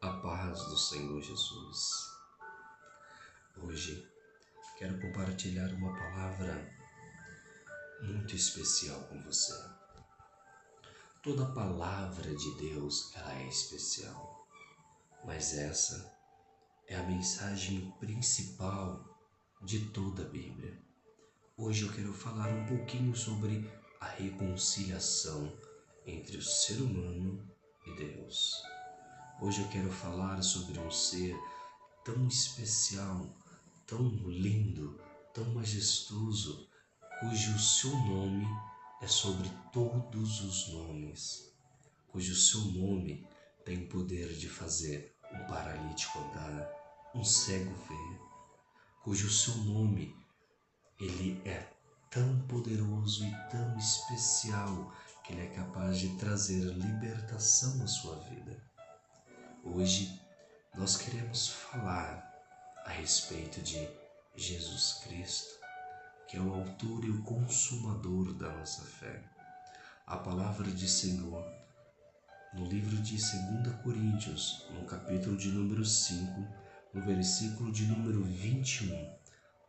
A paz do Senhor Jesus. Hoje quero compartilhar uma palavra muito especial com você. Toda palavra de Deus ela é especial, mas essa é a mensagem principal de toda a Bíblia. Hoje eu quero falar um pouquinho sobre a reconciliação entre o ser humano e Deus. Hoje eu quero falar sobre um ser tão especial, tão lindo, tão majestoso, cujo seu nome é sobre todos os nomes, cujo seu nome tem o poder de fazer um paralítico andar, um cego ver, cujo seu nome ele é tão poderoso e tão especial que ele é capaz de trazer libertação à sua vida. Hoje nós queremos falar a respeito de Jesus Cristo, que é o autor e o consumador da nossa fé. A palavra de Senhor, no livro de 2 Coríntios, no capítulo de número 5, no versículo de número 21,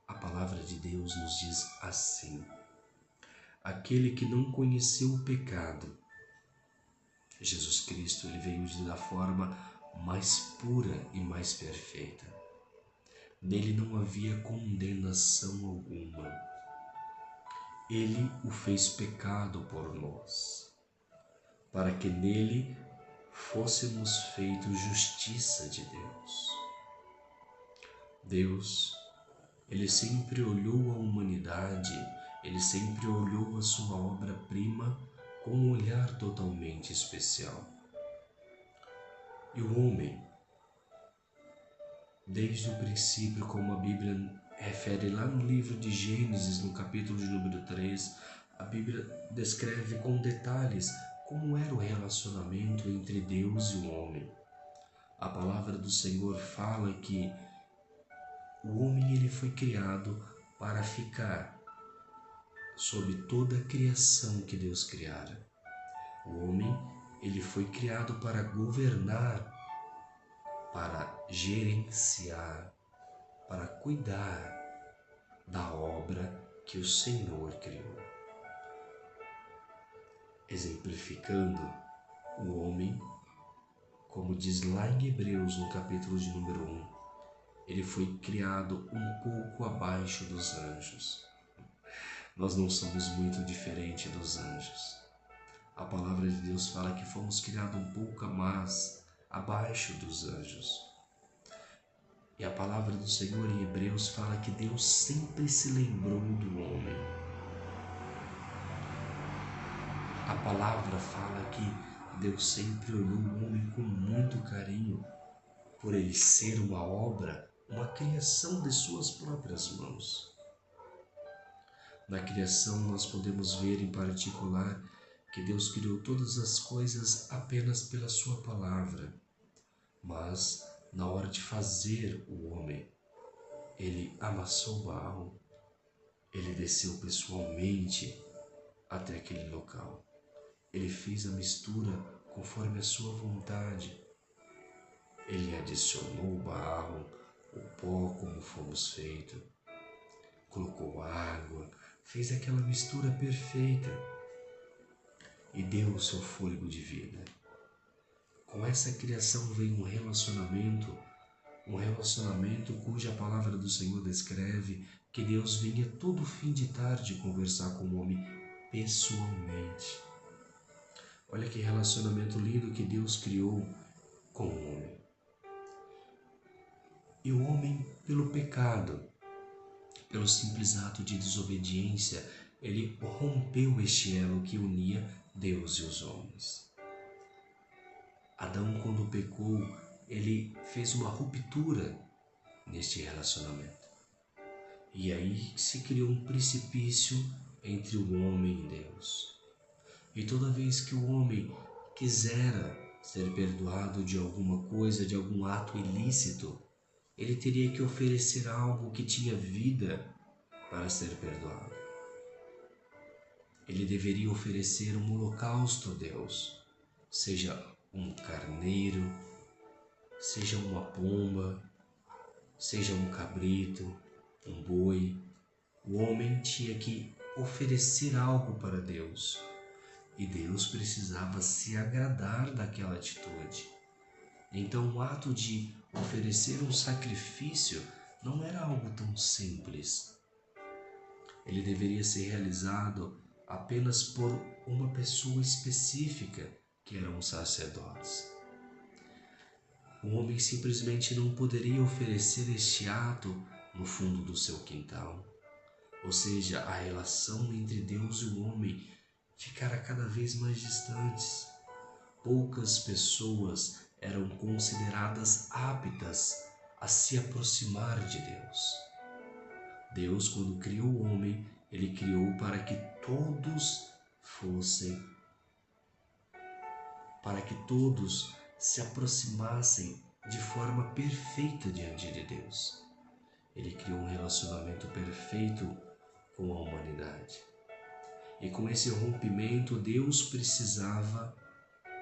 a palavra de Deus nos diz assim: aquele que não conheceu o pecado, Jesus Cristo, ele veio da forma mais pura e mais perfeita. Nele não havia condenação alguma. Ele o fez pecado por nós, para que nele fôssemos feitos justiça de Deus. Deus, ele sempre olhou a humanidade, ele sempre olhou a sua obra-prima com um olhar totalmente especial. E o homem, desde o princípio, como a Bíblia refere lá no livro de Gênesis, no capítulo de número 3, a Bíblia descreve com detalhes como era o relacionamento entre Deus e o homem. A palavra do Senhor fala que o homem ele foi criado para ficar sob toda a criação que Deus criara. O homem ele foi criado para governar, para gerenciar, para cuidar da obra que o Senhor criou. Exemplificando o homem, como diz lá em Hebreus, no capítulo de número 1, ele foi criado um pouco abaixo dos anjos. Nós não somos muito diferentes dos anjos. A palavra de Deus fala que fomos criados um pouco a mais abaixo dos anjos. E a palavra do Senhor em Hebreus fala que Deus sempre se lembrou do homem. A palavra fala que Deus sempre olhou o homem com muito carinho, por ele ser uma obra, uma criação de suas próprias mãos. Na criação nós podemos ver em particular que Deus criou todas as coisas apenas pela sua palavra, mas na hora de fazer o homem, ele amassou o barro, ele desceu pessoalmente até aquele local. Ele fez a mistura conforme a sua vontade. Ele adicionou o barro, o pó como fomos feitos, colocou água, fez aquela mistura perfeita e deu o seu fôlego de vida. Com essa criação veio um relacionamento cuja palavra do Senhor descreve que Deus vinha todo fim de tarde conversar com o homem pessoalmente. Olha que relacionamento lindo que Deus criou com o homem. E o homem, pelo pecado, pelo simples ato de desobediência, ele rompeu este elo que unia Deus e os homens. Adão, quando pecou, ele fez uma ruptura neste relacionamento. E aí se criou um precipício entre o homem e Deus. E toda vez que o homem quisera ser perdoado de alguma coisa, de algum ato ilícito, ele teria que oferecer algo que tinha vida para ser perdoado. Ele deveria oferecer um holocausto a Deus, seja um carneiro, seja uma pomba, seja um cabrito, um boi, o homem tinha que oferecer algo para Deus. E Deus precisava se agradar daquela atitude. Então o ato de oferecer um sacrifício não era algo tão simples. Ele deveria ser realizado apenas por uma pessoa específica, que eram os sacerdotes. O homem simplesmente não poderia oferecer este ato no fundo do seu quintal. Ou seja, a relação entre Deus e o homem ficara cada vez mais distantes. Poucas pessoas eram consideradas aptas a se aproximar de Deus. Deus, quando criou o homem, ele criou para que todos se aproximassem de forma perfeita diante de Deus. Ele criou um relacionamento perfeito com a humanidade. E com esse rompimento, Deus precisava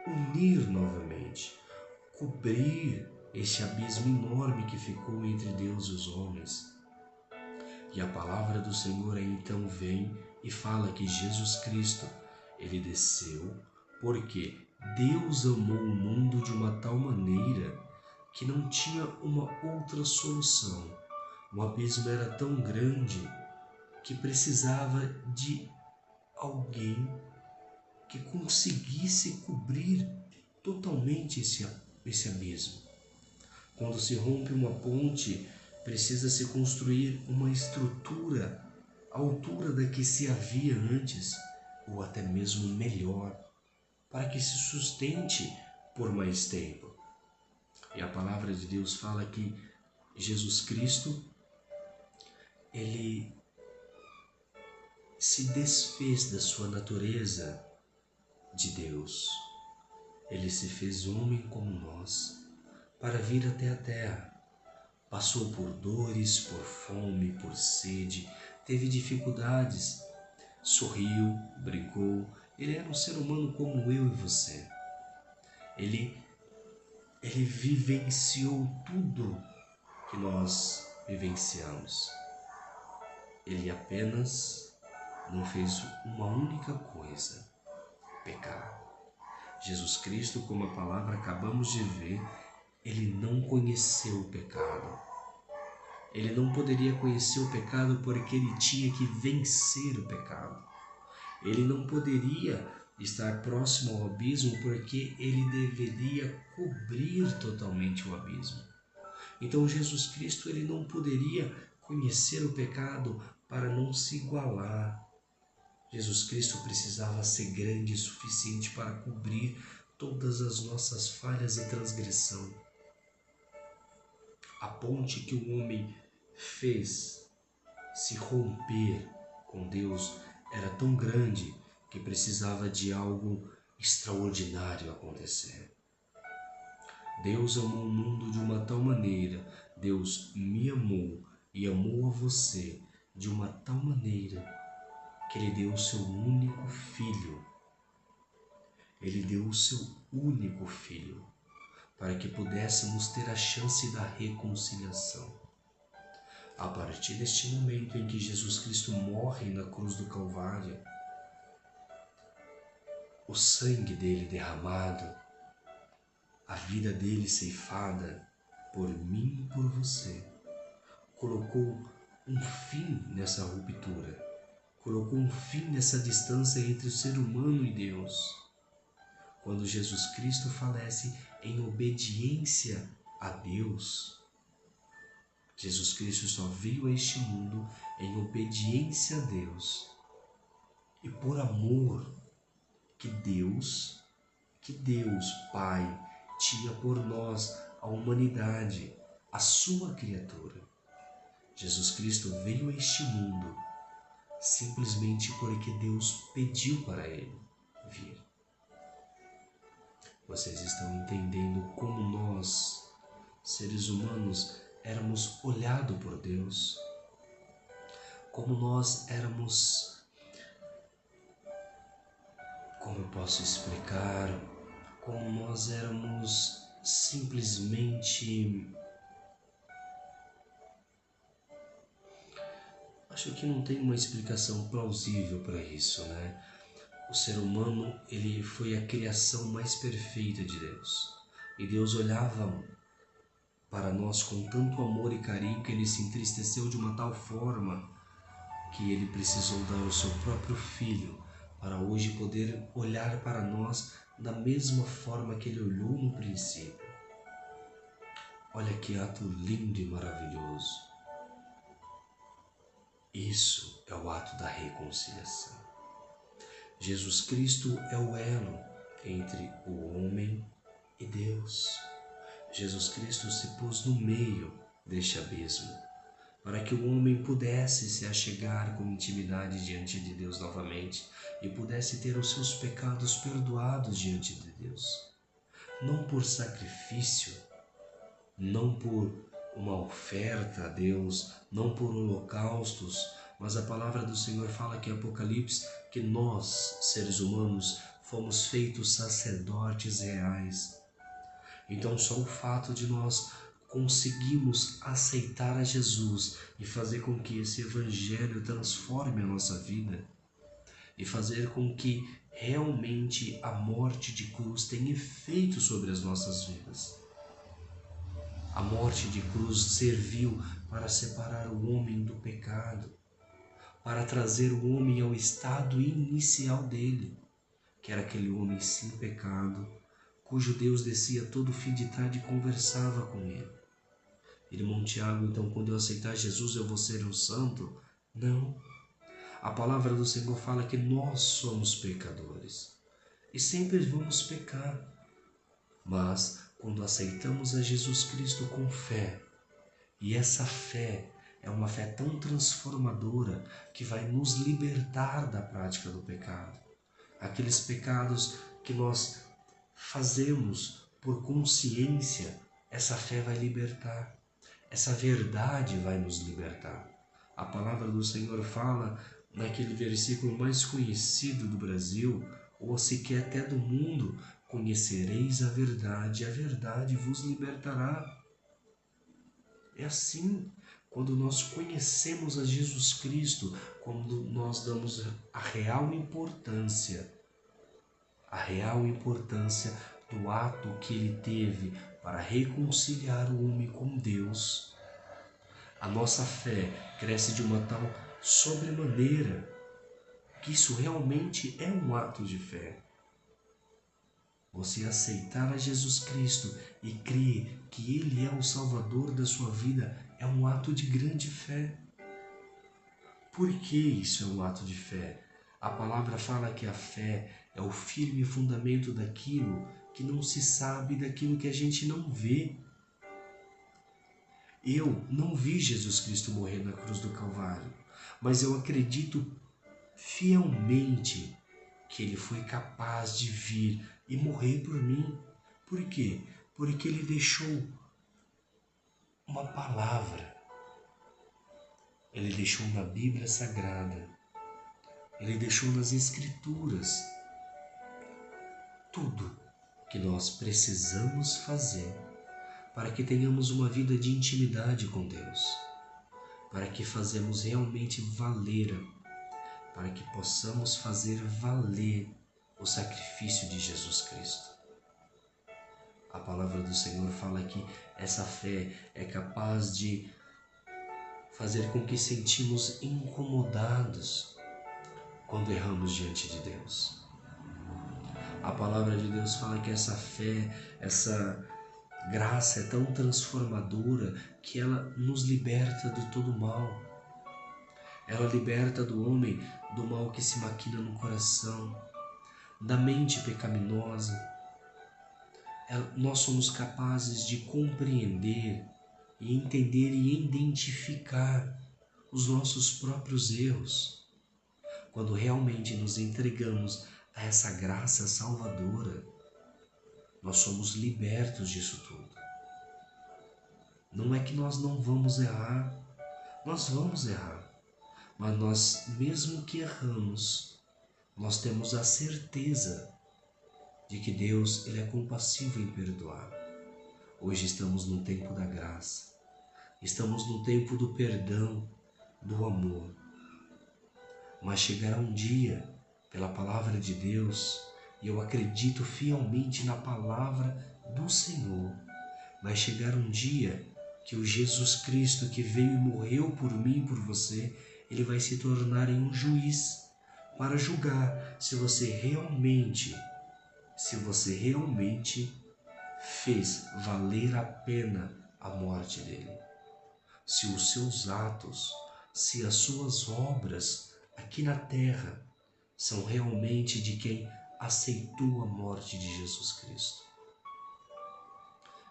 unir novamente, cobrir este abismo enorme que ficou entre Deus e os homens. E a palavra do Senhor então vem e fala que Jesus Cristo, ele desceu porque Deus amou o mundo de uma tal maneira que não tinha uma outra solução. O abismo era tão grande que precisava de alguém que conseguisse cobrir totalmente esse abismo. Quando se rompe uma ponte, precisa-se construir uma estrutura à altura da que se havia antes, ou até mesmo melhor, para que se sustente por mais tempo. E a palavra de Deus fala que Jesus Cristo, ele se desfez da sua natureza de Deus. Ele se fez homem como nós, para vir até a terra. Passou por dores, por fome, por sede, teve dificuldades, sorriu, brincou. Ele era um ser humano como eu e você. Ele vivenciou tudo que nós vivenciamos. Ele apenas não fez uma única coisa: pecar. Jesus Cristo, como a palavra acabamos de ver, ele não conheceu o pecado. Ele não poderia conhecer o pecado porque ele tinha que vencer o pecado. Ele não poderia estar próximo ao abismo porque ele deveria cobrir totalmente o abismo. Então Jesus Cristo, ele não poderia conhecer o pecado para não se igualar. Jesus Cristo precisava ser grande o suficiente para cobrir todas as nossas falhas e transgressão. A ponte que o homem fez se romper com Deus era tão grande que precisava de algo extraordinário acontecer. Deus amou o mundo de uma tal maneira, Deus me amou e amou a você de uma tal maneira que Ele deu o seu único filho. Ele deu o seu único filho para que pudéssemos ter a chance da reconciliação. A partir deste momento em que Jesus Cristo morre na cruz do Calvário, o sangue dele derramado, a vida dele ceifada por mim e por você, colocou um fim nessa ruptura, colocou um fim nessa distância entre o ser humano e Deus. Quando Jesus Cristo falece em obediência a Deus, Jesus Cristo só veio a este mundo em obediência a Deus e por amor que Deus Pai tinha por nós, a humanidade, a sua criatura. Jesus Cristo veio a este mundo simplesmente porque Deus pediu para ele vir. Vocês estão entendendo como nós, seres humanos, éramos olhados por Deus? Como nós éramos, como eu posso explicar, como nós éramos simplesmente, acho que não tem uma explicação plausível para isso, né? O ser humano, ele foi a criação mais perfeita de Deus. E Deus olhava para nós com tanto amor e carinho que ele se entristeceu de uma tal forma que ele precisou dar o seu próprio filho para hoje poder olhar para nós da mesma forma que ele olhou no princípio. Olha que ato lindo e maravilhoso. Isso é o ato da reconciliação. Jesus Cristo é o elo entre o homem e Deus. Jesus Cristo se pôs no meio deste abismo, para que o homem pudesse se achegar com intimidade diante de Deus novamente e pudesse ter os seus pecados perdoados diante de Deus. Não por sacrifício, não por uma oferta a Deus, não por holocaustos, mas a palavra do Senhor fala aqui em Apocalipse que nós, seres humanos, fomos feitos sacerdotes reais. Então só o fato de nós conseguirmos aceitar a Jesus e fazer com que esse evangelho transforme a nossa vida e fazer com que realmente a morte de cruz tenha efeito sobre as nossas vidas. A morte de cruz serviu para separar o homem do pecado, para trazer o homem ao estado inicial dele, que era aquele homem sem pecado, cujo Deus descia todo fim de tarde e conversava com ele. Irmão Tiago, então quando eu aceitar Jesus eu vou ser um santo? Não. A palavra do Senhor fala que nós somos pecadores e sempre vamos pecar. Mas quando aceitamos a Jesus Cristo com fé, e essa fé é uma fé tão transformadora que vai nos libertar da prática do pecado. Aqueles pecados que nós fazemos por consciência, essa fé vai libertar. Essa verdade vai nos libertar. A palavra do Senhor fala naquele versículo mais conhecido do Brasil, ou sequer até do mundo: conhecereis a verdade vos libertará. É assim, quando nós conhecemos a Jesus Cristo, quando nós damos a real importância do ato que ele teve para reconciliar o homem com Deus, a nossa fé cresce de uma tal sobremaneira que isso realmente é um ato de fé. Você aceitar a Jesus Cristo e crer que Ele é o Salvador da sua vida é um ato de grande fé. Por que isso é um ato de fé? A palavra fala que a fé é o firme fundamento daquilo que não se sabe, daquilo que a gente não vê. Eu não vi Jesus Cristo morrer na cruz do Calvário, mas eu acredito fielmente que Ele foi capaz de vir e morrer por mim. Por quê? Porque Ele deixou uma palavra. Ele deixou na Bíblia Sagrada. Ele deixou nas Escrituras tudo que nós precisamos fazer para que tenhamos uma vida de intimidade com Deus, para que façamos realmente valer, para que possamos fazer valer o sacrifício de Jesus Cristo. A palavra do Senhor fala que essa fé é capaz de fazer com que sentimos incomodados quando erramos diante de Deus. A palavra de Deus fala que essa fé, essa graça é tão transformadora que ela nos liberta de todo mal. Ela liberta do homem do mal que se maquina no coração, da mente pecaminosa. Nós somos capazes de compreender e entender e identificar os nossos próprios erros. Quando realmente nos entregamos a essa graça salvadora, nós somos libertos disso tudo. Não é que nós não vamos errar, nós vamos errar, mas nós, mesmo que erramos, nós temos a certeza de que Deus, Ele é compassivo em perdoar. Hoje estamos no tempo da graça. Estamos no tempo do perdão, do amor. Mas chegará um dia, pela palavra de Deus, e eu acredito fielmente na palavra do Senhor, vai chegar um dia que o Jesus Cristo que veio e morreu por mim e por você, ele vai se tornar em um juiz para julgar se você realmente fez valer a pena a morte dele. Se os seus atos, se as suas obras aqui na terra são realmente de quem aceitou a morte de Jesus Cristo.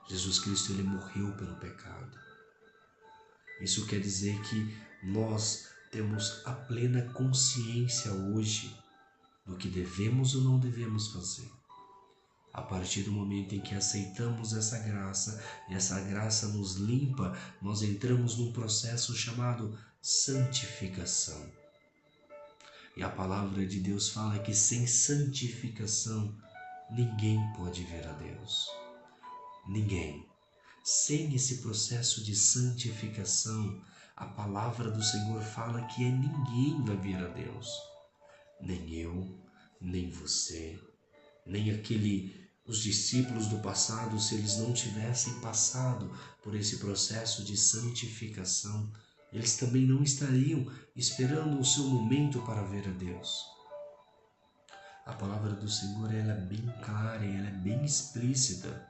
Jesus Cristo, ele morreu pelo pecado. Isso quer dizer que nós temos a plena consciência hoje do que devemos ou não devemos fazer. A partir do momento em que aceitamos essa graça, e essa graça nos limpa, nós entramos num processo chamado santificação. E a palavra de Deus fala que sem santificação ninguém pode ver a Deus. Ninguém. Sem esse processo de santificação, a palavra do Senhor fala que ninguém vai ver a Deus. Nem eu, nem você, nem os discípulos do passado, se eles não tivessem passado por esse processo de santificação, eles também não estariam esperando o seu momento para ver a Deus. A palavra do Senhor, ela é bem clara e ela é bem explícita.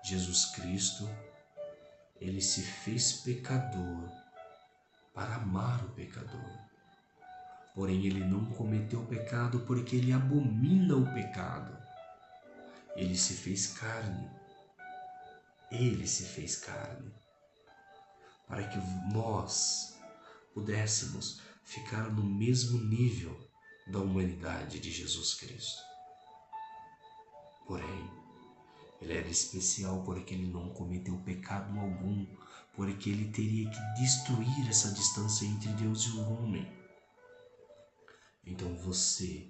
Jesus Cristo, ele se fez pecador para amar o pecador. Porém, ele não cometeu pecado porque ele abomina o pecado. Ele se fez carne. Ele se fez carne. Para que nós pudéssemos ficar no mesmo nível da humanidade de Jesus Cristo. Porém, ele era especial porque ele não cometeu pecado algum, porque ele teria que destruir essa distância entre Deus e o homem. Então você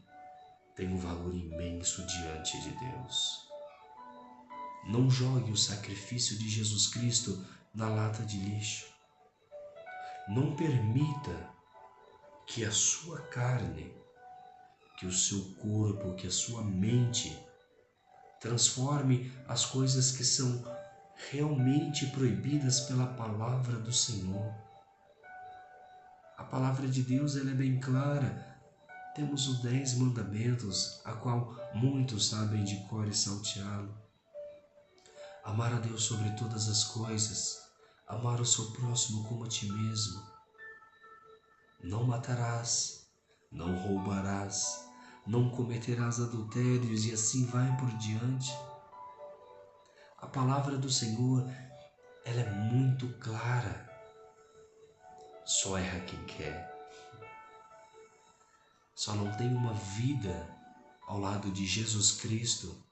tem um valor imenso diante de Deus. Não jogue o sacrifício de Jesus Cristo na lata de lixo. Não permita que a sua carne, que o seu corpo, que a sua mente transforme as coisas que são realmente proibidas pela palavra do Senhor. A palavra de Deus, ela é bem clara. Temos os 10 mandamentos, a qual muitos sabem de cor e salteado. Amar a Deus sobre todas as coisas, amar o seu próximo como a ti mesmo. Não matarás, não roubarás, não cometerás adultérios e assim vai por diante. A palavra do Senhor, ela é muito clara. Só erra quem quer. Só não tem uma vida ao lado de Jesus Cristo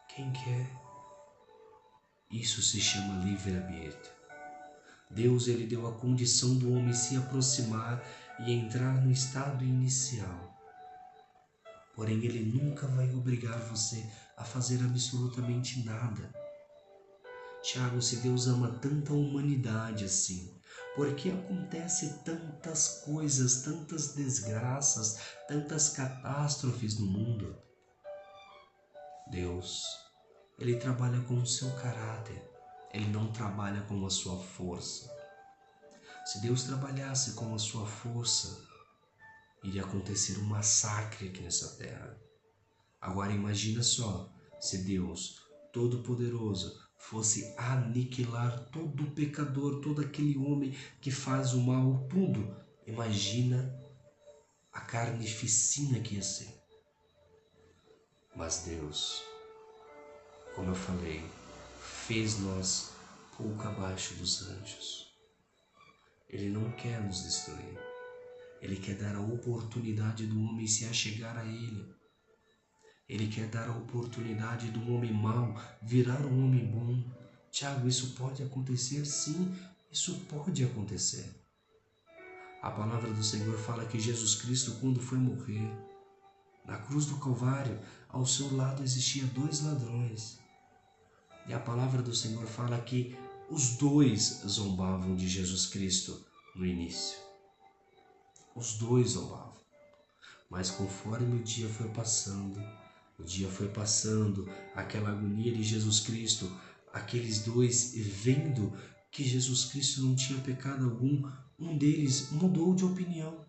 quem quer. Isso se chama livre-arbítrio. Deus, ele deu a condição do homem se aproximar e entrar no estado inicial. Porém, ele nunca vai obrigar você a fazer absolutamente nada. Tiago, se Deus ama tanta humanidade assim, por que acontece tantas coisas, tantas desgraças, tantas catástrofes no mundo? Deus, ele trabalha com o seu caráter, ele não trabalha com a sua força. Se Deus trabalhasse com a sua força, iria acontecer um massacre aqui nessa terra. Agora imagina só, se Deus Todo-Poderoso fosse aniquilar todo pecador, todo aquele homem que faz o mal, tudo. Imagina a carnificina que ia ser. Mas Deus, como eu falei, fez nós pouco abaixo dos anjos. Ele não quer nos destruir. Ele quer dar a oportunidade do homem se achegar a Ele. Ele quer dar a oportunidade do homem mau virar um homem bom. Tiago, isso pode acontecer? Sim, isso pode acontecer. A palavra do Senhor fala que Jesus Cristo, quando foi morrer, na cruz do Calvário, ao seu lado existiam 2 ladrões. E a palavra do Senhor fala que os dois zombavam de Jesus Cristo no início. Os dois zombavam. Mas conforme o dia foi passando, aquela agonia de Jesus Cristo, aqueles dois vendo que Jesus Cristo não tinha pecado algum, um deles mudou de opinião.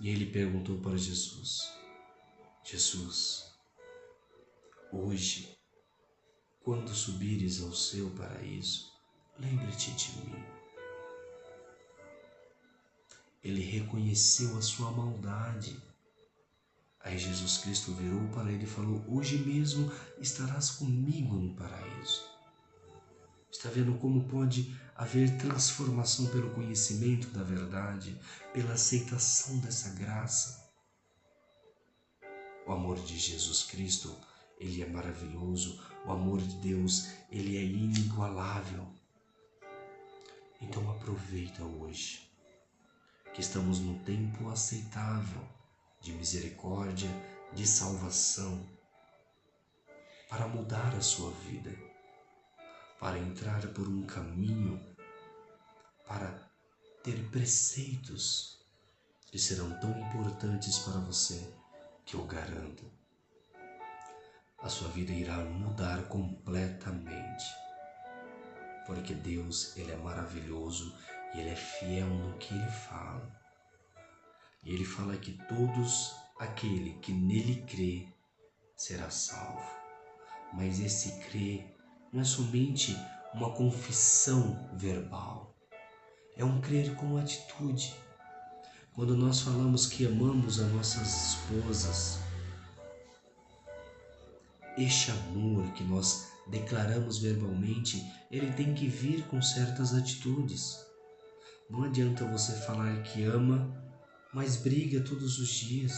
E ele perguntou para Jesus: Jesus, hoje, quando subires ao seu paraíso, lembre-te de mim. Ele reconheceu a sua maldade. Aí Jesus Cristo virou para ele e falou: hoje mesmo estarás comigo no paraíso. Está vendo como pode haver transformação pelo conhecimento da verdade, pela aceitação dessa graça? O amor de Jesus Cristo, ele é maravilhoso. O amor de Deus, ele é inigualável. Então aproveita hoje, que estamos num tempo aceitável de misericórdia, de salvação, para mudar a sua vida, para entrar por um caminho, para ter preceitos que serão tão importantes para você, que eu garanto, a sua vida irá mudar completamente, porque Deus, ele é maravilhoso e ele é fiel no que ele fala. E ele fala que todos aquele que nele crê será salvo. Mas esse crer não é somente uma confissão verbal, é um crer com atitude. Quando nós falamos que amamos as nossas esposas, este amor que nós declaramos verbalmente, ele tem que vir com certas atitudes. Não adianta você falar que ama, mas briga todos os dias.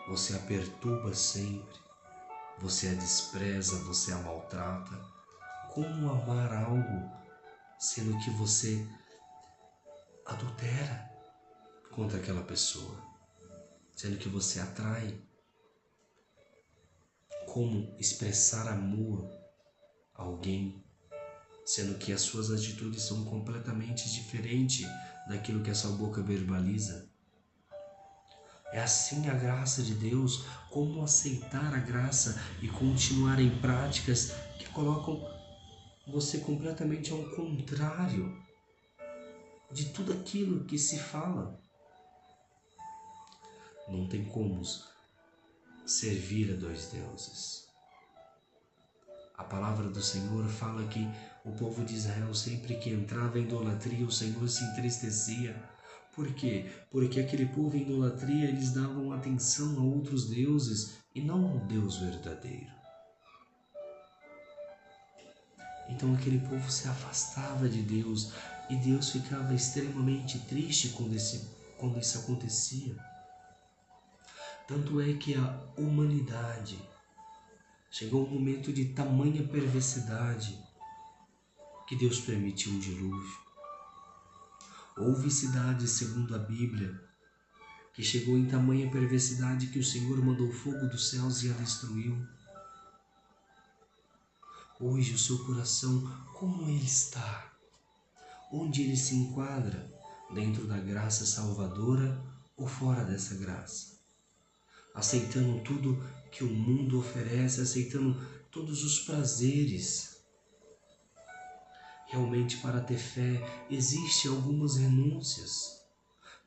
Você a perturba sempre, você a despreza, você a maltrata. Como amar algo sendo que você adultera contra aquela pessoa, sendo que você atrai? Como expressar amor a alguém, sendo que as suas atitudes são completamente diferentes daquilo que a sua boca verbaliza? É assim a graça de Deus. Como aceitar a graça e continuar em práticas que colocam você completamente ao contrário de tudo aquilo que se fala? Não tem como servir a dois deuses. A palavra do Senhor fala que o povo de Israel, sempre que entrava em idolatria, o Senhor se entristecia. Por quê? Porque aquele povo em idolatria, eles davam atenção a outros deuses e não ao Deus verdadeiro. Então aquele povo se afastava de Deus e Deus ficava extremamente triste quando isso acontecia. Tanto é que a humanidade chegou um momento de tamanha perversidade que Deus permitiu um dilúvio. Houve cidades, segundo a Bíblia, que chegou em tamanha perversidade que o Senhor mandou fogo dos céus e a destruiu. Hoje o seu coração, como ele está? Onde ele se enquadra? Dentro da graça salvadora ou fora dessa graça? Aceitando tudo que o mundo oferece, aceitando todos os prazeres. Realmente, para ter fé, existem algumas renúncias.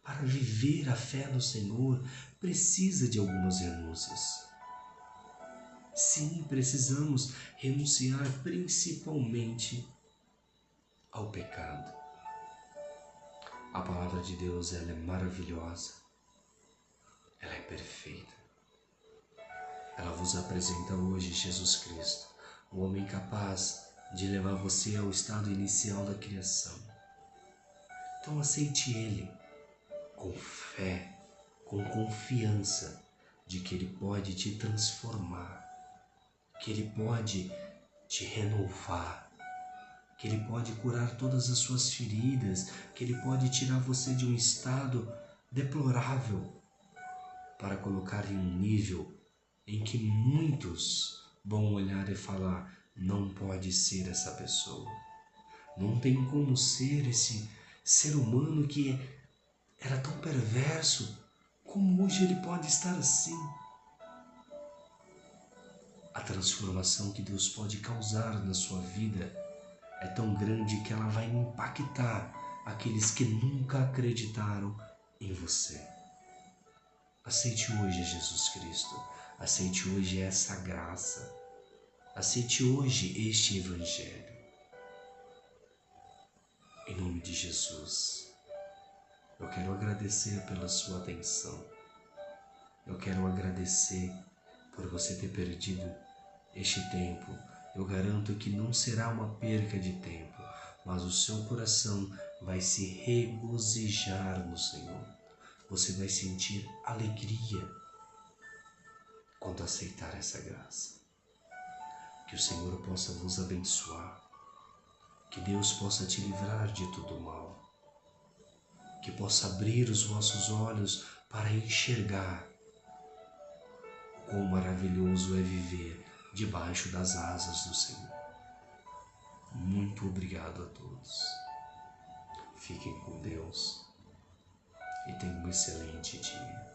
Para viver a fé no Senhor, precisa de algumas renúncias. Sim, precisamos renunciar principalmente ao pecado. A palavra de Deus, ela é maravilhosa. Ela é perfeita. Ela vos apresenta hoje Jesus Cristo, o homem capaz de levar você ao estado inicial da criação. Então aceite Ele com fé, com confiança de que Ele pode te transformar, que Ele pode te renovar, que Ele pode curar todas as suas feridas, que Ele pode tirar você de um estado deplorável para colocar em um nível em que muitos vão olhar e falar: não pode ser essa pessoa. Não tem como ser esse ser humano que era tão perverso. Como hoje ele pode estar assim? A transformação que Deus pode causar na sua vida é tão grande que ela vai impactar aqueles que nunca acreditaram em você. Aceite hoje Jesus Cristo. Aceite hoje essa graça. Aceite hoje este Evangelho. Em nome de Jesus, eu quero agradecer pela sua atenção. Eu quero agradecer por você ter perdido este tempo. Eu garanto que não será uma perca de tempo, mas o seu coração vai se regozijar no Senhor. Você vai sentir alegria quando aceitar essa graça. Que o Senhor possa vos abençoar. Que Deus possa te livrar de todo mal. Que possa abrir os vossos olhos para enxergar o quão maravilhoso é viver debaixo das asas do Senhor. Muito obrigado a todos. Fiquem com Deus e tenham um excelente dia.